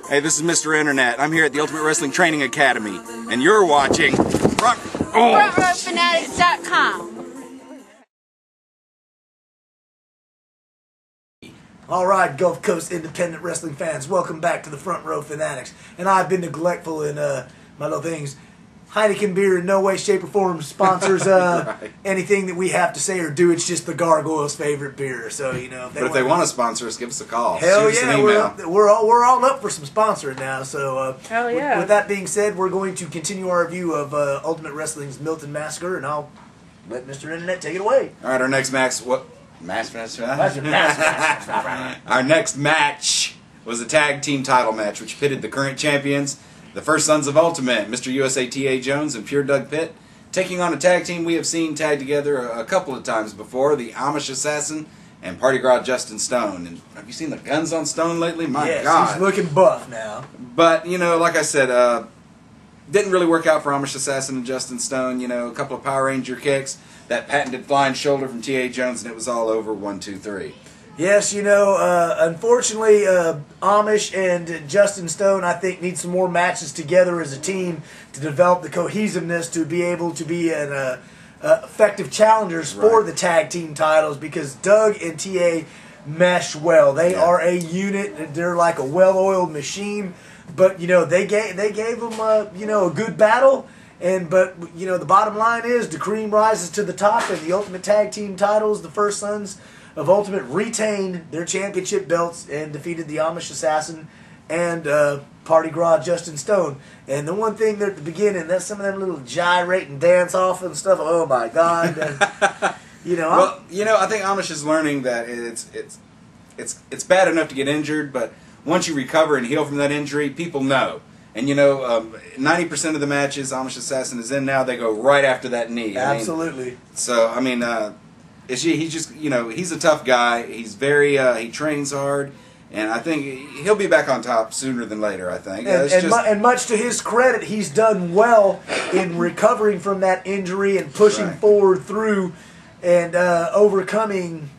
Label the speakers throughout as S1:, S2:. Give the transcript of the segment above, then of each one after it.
S1: Hey, this is Mr. Internet. I'm here at the Ultimate Wrestling Training Academy, and you're watching
S2: FrontRowFanatics.com.
S3: Alright, Gulf Coast independent wrestling fans, welcome back to the Front Row Fanatics. And I've been neglectful in my little things. Heineken beer in no way, shape, or form sponsors
S1: right.
S3: anything that we have to say or do. It's just the Gargoyle's favorite beer. So, you know.
S1: If they want to sponsor us, give us a call.
S3: Hell
S1: Shoot us
S3: yeah,
S1: an email.
S3: we're all up for some sponsoring now. So,
S2: Hell yeah.
S3: with that being said, we're going to continue our review of Ultimate Wrestling's Milton Massacre, and I'll let Mr. Internet take it away.
S1: All right, our next match. Our next match was a tag team title match, which pitted the current champions, the First Sons of Ultimate, Mr. USA T.A. Jones and Pure Doug Pitt, taking on a tag team we have seen tag together a couple of times before, the Amish Assassin and Party Gras Justin Stone. And have you seen the guns on Stone lately? My
S3: yes,
S1: God.
S3: he's looking buff now.
S1: But, you know, like I said, didn't really work out for Amish Assassin and Justin Stone. You know, a couple of Power Ranger kicks, that patented flying shoulder from T.A. Jones, and it was all over 1, 2, 3.
S3: Yes, you know, unfortunately, Amish and Justin Stone, I think, need some more matches together as a team to develop the cohesiveness to be able to be an effective challengers for the tag team titles, because Doug and TA mesh well. They are a unit. They're like a well-oiled machine. But, you know, they gave them, you know, a good battle. But, you know, the bottom line is the cream rises to the top, and the Ultimate Tag Team titles, the First Sons of Ultimate, retained their championship belts and defeated the Amish Assassin and Party Gras Justin Stone. And the one thing there at the beginning, that's some of them little gyrating dance off and stuff. Oh my God! You know.
S1: Well, you know, I think Amish is learning that it's bad enough to get injured, but once you recover and heal from that injury, people know. And you know, 90% of the matches Amish Assassin is in now, they go right after that knee.
S3: Absolutely.
S1: I mean, he's just, you know, he's a tough guy. He's very, he trains hard, and I think he'll be back on top sooner than later, I think.
S3: And much to his credit, he's done well in recovering from that injury and pushing forward through and overcoming,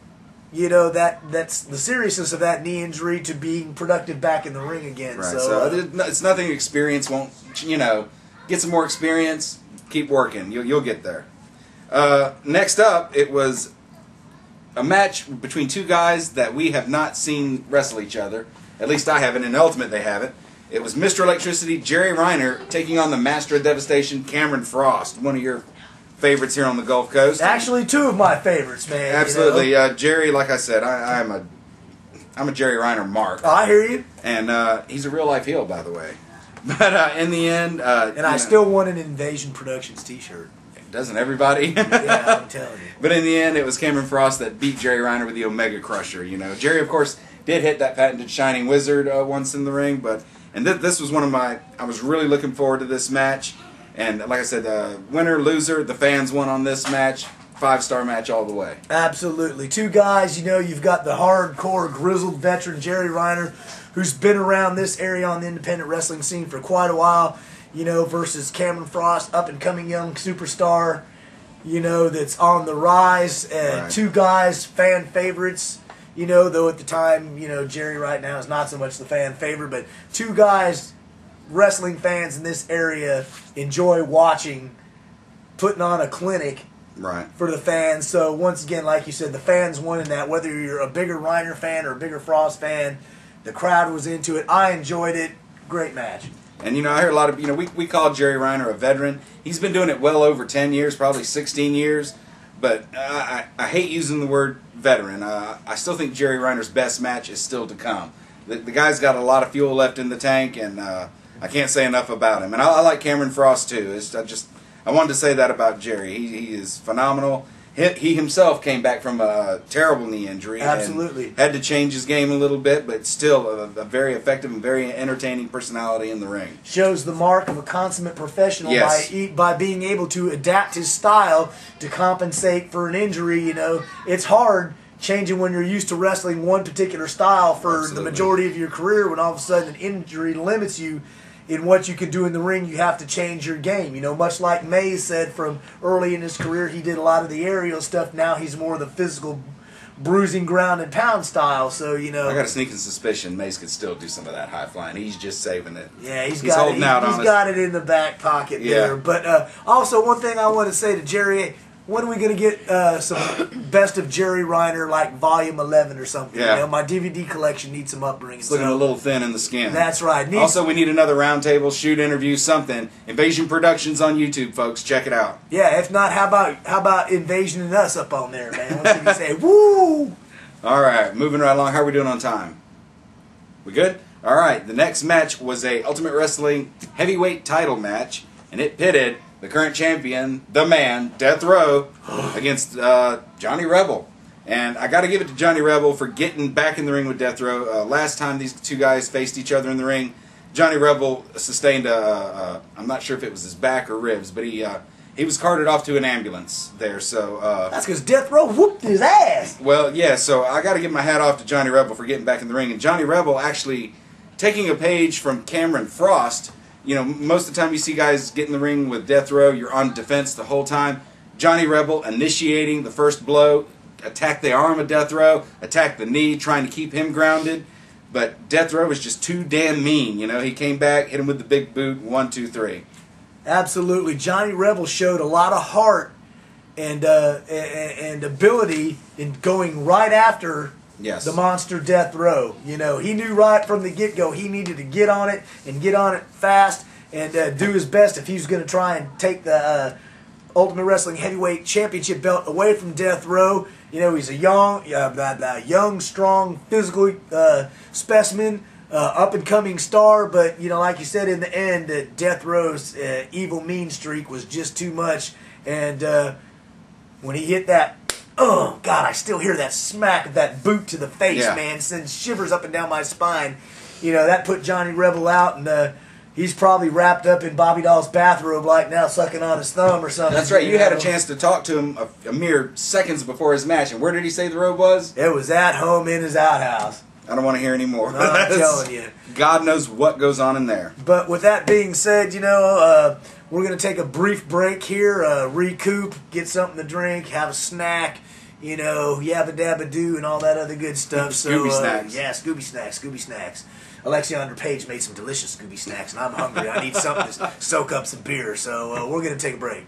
S3: you know, that's the seriousness of that knee injury to being productive back in the ring again.
S1: Right. So it's nothing experience won't, you know, get some more experience, keep working. You'll get there. Next up, it was a match between two guys that we have not seen wrestle each other. At least I haven't. In Ultimate, they haven't. It was Mr. Electricity, Jerry Reiner, taking on the Master of Devastation, Cameron Frost, one of your favorites here on the Gulf Coast.
S3: Actually, two of my favorites, man.
S1: Absolutely.
S3: You know?
S1: Jerry, like I said, I'm a Jerry Reiner mark.
S3: Oh, I hear you.
S1: And he's a real-life heel, by the way. But in the end...
S3: and I still want an Invasion Productions t-shirt.
S1: Doesn't everybody?
S3: Yeah, I'm telling you.
S1: But in the end, it was Cameron Frost that beat Jerry Reiner with the Omega Crusher. You know, Jerry, of course, did hit that patented Shining Wizard once in the ring, and this was one of my. I was really looking forward to this match, and like I said, winner loser, the fans won on this match. 5-star match all the way.
S3: Absolutely, two guys. You know, you've got the hardcore, grizzled veteran Jerry Reiner, who's been around this area on the independent wrestling scene for quite a while. You know, versus Cameron Frost, up-and-coming young superstar, you know, that's on the rise. Two guys, fan favorites, you know, though at the time, you know, Jerry right now is not so much the fan favorite, but two guys, wrestling fans in this area, enjoy watching, putting on a clinic for the fans. So, once again, like you said, the fans won in that. Whether you're a bigger Reiner fan or a bigger Frost fan, the crowd was into it. I enjoyed it. Great match.
S1: And, you know, I hear a lot of, you know, we call Jerry Reiner a veteran. He's been doing it well over 10 years, probably 16 years. But I hate using the word veteran. I still think Jerry Reiner's best match is still to come. The guy's got a lot of fuel left in the tank, and I can't say enough about him. And I like Cameron Frost, too. I wanted to say that about Jerry. He is phenomenal. He himself came back from a terrible knee injury.
S3: Absolutely.
S1: And had to change his game a little bit, but still a very effective and very entertaining personality in the ring.
S3: Shows the mark of a consummate professional by being able to adapt his style to compensate for an injury. You know, it's hard changing when you're used to wrestling one particular style for the majority of your career. When all of a sudden an injury limits you in what you can do in the ring, you have to change your game. You know, much like Mays said from early in his career, he did a lot of the aerial stuff. Now he's more the physical bruising ground and pound style. So
S1: I got a sneaking suspicion Mace could still do some of that high flying. He's just saving it.
S3: Yeah, he's
S1: holding out on us.
S3: He's got it in the back pocket there. But also, one thing I want to say to Jerry. When are we going to get some Best of Jerry Reiner, like Volume 11 or something?
S1: Yeah.
S3: My DVD collection needs some upbringing.
S1: It's looking a little thin in the skin.
S3: That's right.
S1: Also, we need another roundtable, shoot interview, something. Invasion Productions on YouTube, folks. Check it out.
S3: Yeah, if not, how about Invasion and Us up on there, man? Let's see you say, woo!
S1: All right, moving right along. How are we doing on time? We good? All right, the next match was a Ultimate Wrestling heavyweight title match, and it pitted the current champion, the man, Death Row, against Johnny Rebel. And I got to give it to Johnny Rebel for getting back in the ring with Death Row. Last time these two guys faced each other in the ring, Johnny Rebel sustained I'm not sure if it was his back or ribs, but he was carted off to an ambulance there. So
S3: that's because Death Row whooped his ass.
S1: Well, yeah, so I got to give my hat off to Johnny Rebel for getting back in the ring. And Johnny Rebel actually taking a page from Cameron Frost. Most of the time you see guys get in the ring with Death Row, you're on defense the whole time. Johnny Rebel initiating the first blow, attack the arm of Death Row, attack the knee, trying to keep him grounded. But Death Row was just too damn mean. He came back, hit him with the big boot, 1, 2, 3.
S3: Absolutely. Johnny Rebel showed a lot of heart and ability in going right after the monster Death Row. He knew right from the get-go he needed to get on it and get on it fast and do his best if he was going to try and take the Ultimate Wrestling Heavyweight Championship belt away from Death Row. He's a young, strong, physical specimen, up-and-coming star, but, like you said, in the end, Death Row's evil, mean streak was just too much, and when he hit that, oh, God, I still hear that smack of that boot to the face, man. It sends shivers up and down my spine. That put Johnny Rebel out, and he's probably wrapped up in Bobby Doll's bathrobe like now, sucking on his thumb or something.
S1: That's right. You had a chance to talk to him a mere seconds before his match. And where did he say the robe was?
S3: It was at home in his outhouse.
S1: I don't want to hear any more.
S3: No, I'm telling you.
S1: God knows what goes on in there.
S3: But with that being said, we're going to take a brief break here, recoup, get something to drink, have a snack, yabba dabba doo and all that other good stuff.
S1: Scooby snacks.
S3: Yeah, Scooby snacks. Alexander Page made some delicious Scooby snacks, and I'm hungry. I need something to soak up some beer, so we're going to take a break.